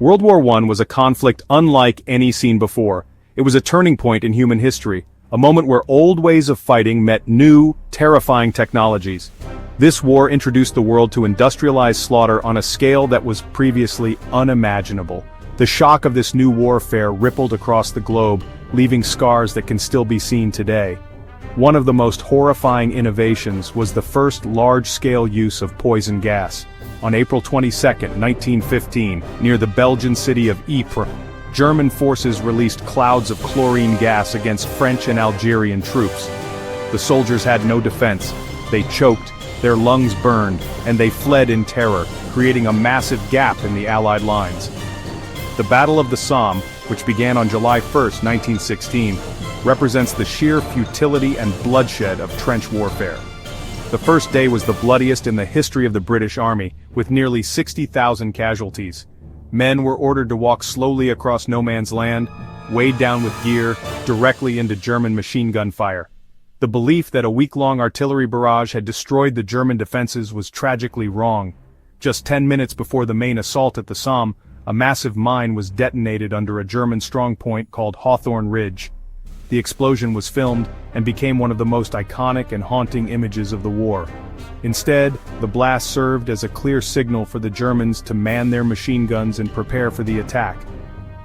World War I was a conflict unlike any seen before. It was a turning point in human history, a moment where old ways of fighting met new, terrifying technologies. This war introduced the world to industrialized slaughter on a scale that was previously unimaginable. The shock of this new warfare rippled across the globe, leaving scars that can still be seen today. One of the most horrifying innovations was the first large-scale use of poison gas. On April 22, 1915, near the Belgian city of Ypres, German forces released clouds of chlorine gas against French and Algerian troops. The soldiers had no defense. They choked, their lungs burned, and they fled in terror, creating a massive gap in the Allied lines. The Battle of the Somme, which began on July 1, 1916, represents the sheer futility and bloodshed of trench warfare. The first day was the bloodiest in the history of the British Army, with nearly 60,000 casualties. Men were ordered to walk slowly across no man's land, weighed down with gear, directly into German machine gun fire. The belief that a week-long artillery barrage had destroyed the German defenses was tragically wrong. Just 10 minutes before the main assault at the Somme, a massive mine was detonated under a German strongpoint called Hawthorne Ridge. The explosion was filmed and became one of the most iconic and haunting images of the war. Instead, the blast served as a clear signal for the Germans to man their machine guns and prepare for the attack.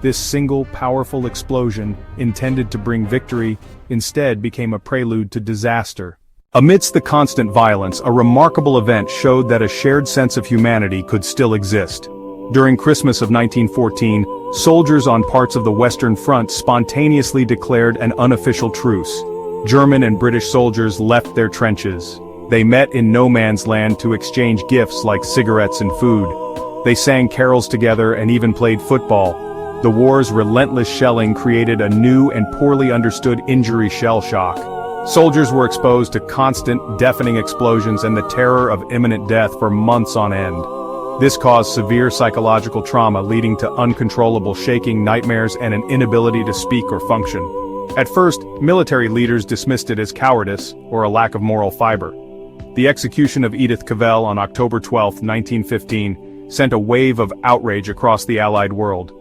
This single, powerful explosion, intended to bring victory, instead became a prelude to disaster. Amidst the constant violence, a remarkable event showed that a shared sense of humanity could still exist. During Christmas of 1914, soldiers on parts of the Western Front spontaneously declared an unofficial truce. German and British soldiers left their trenches. They met in no man's land to exchange gifts like cigarettes and food. They sang carols together and even played football. The war's relentless shelling created a new and poorly understood injury shell shock. Soldiers were exposed to constant, deafening explosions and the terror of imminent death for months on end. This caused severe psychological trauma, leading to uncontrollable shaking, nightmares, and an inability to speak or function. At first, military leaders dismissed it as cowardice or a lack of moral fiber. The execution of Edith Cavell on October 12, 1915, sent a wave of outrage across the Allied world.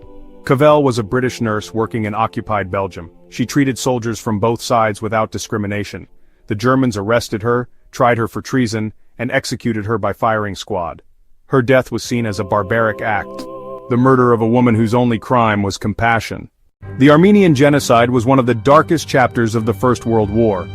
Cavell was a British nurse working in occupied Belgium. She treated soldiers from both sides without discrimination. The Germans arrested her, tried her for treason, and executed her by firing squad. Her death was seen as a barbaric act, the murder of a woman whose only crime was compassion. The Armenian genocide was one of the darkest chapters of the First World War.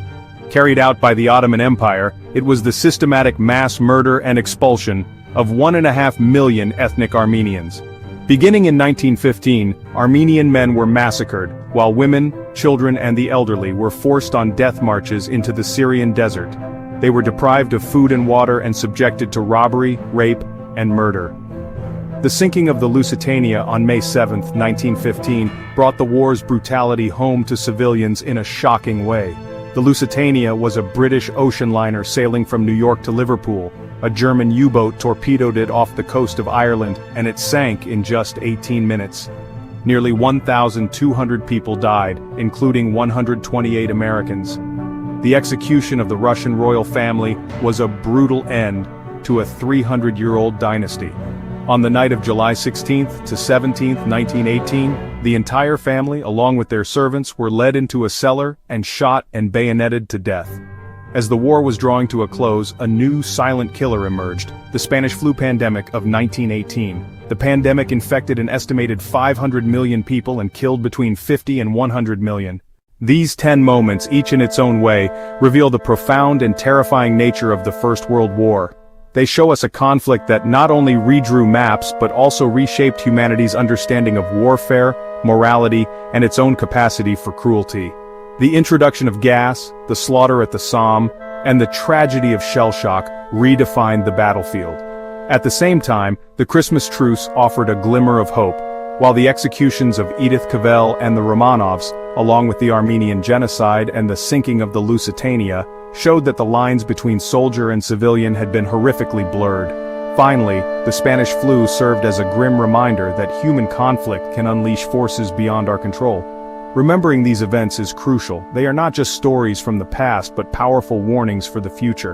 Carried out by the Ottoman Empire, it was the systematic mass murder and expulsion of 1.5 million ethnic Armenians. Beginning in 1915, Armenian men were massacred, while women, children, and the elderly were forced on death marches into the Syrian desert. They were deprived of food and water and subjected to robbery, rape, and murder. The sinking of the Lusitania on May 7, 1915, brought the war's brutality home to civilians in a shocking way. The Lusitania was a British ocean liner sailing from New York to Liverpool. A German U-boat torpedoed it off the coast of Ireland, and it sank in just 18 minutes. Nearly 1,200 people died, including 128 Americans. The execution of the Russian royal family was a brutal end to a 300-year-old dynasty. On the night of July 16th to 17th, 1918, the entire family, along with their servants, were led into a cellar and shot and bayoneted to death. As the war was drawing to a close, a new silent killer emerged, the Spanish flu pandemic of 1918. The pandemic infected an estimated 500 million people and killed between 50 and 100 million. These 10 moments, each in its own way, reveal the profound and terrifying nature of the First World War. They show us a conflict that not only redrew maps but also reshaped humanity's understanding of warfare, morality, and its own capacity for cruelty. The introduction of gas, the slaughter at the Somme, and the tragedy of shell shock redefined the battlefield. At the same time, the Christmas truce offered a glimmer of hope, while the executions of Edith Cavell and the Romanovs, along with the Armenian genocide and the sinking of the Lusitania, showed that the lines between soldier and civilian had been horrifically blurred. Finally, the Spanish flu served as a grim reminder that human conflict can unleash forces beyond our control. Remembering these events is crucial. They are not just stories from the past but powerful warnings for the future.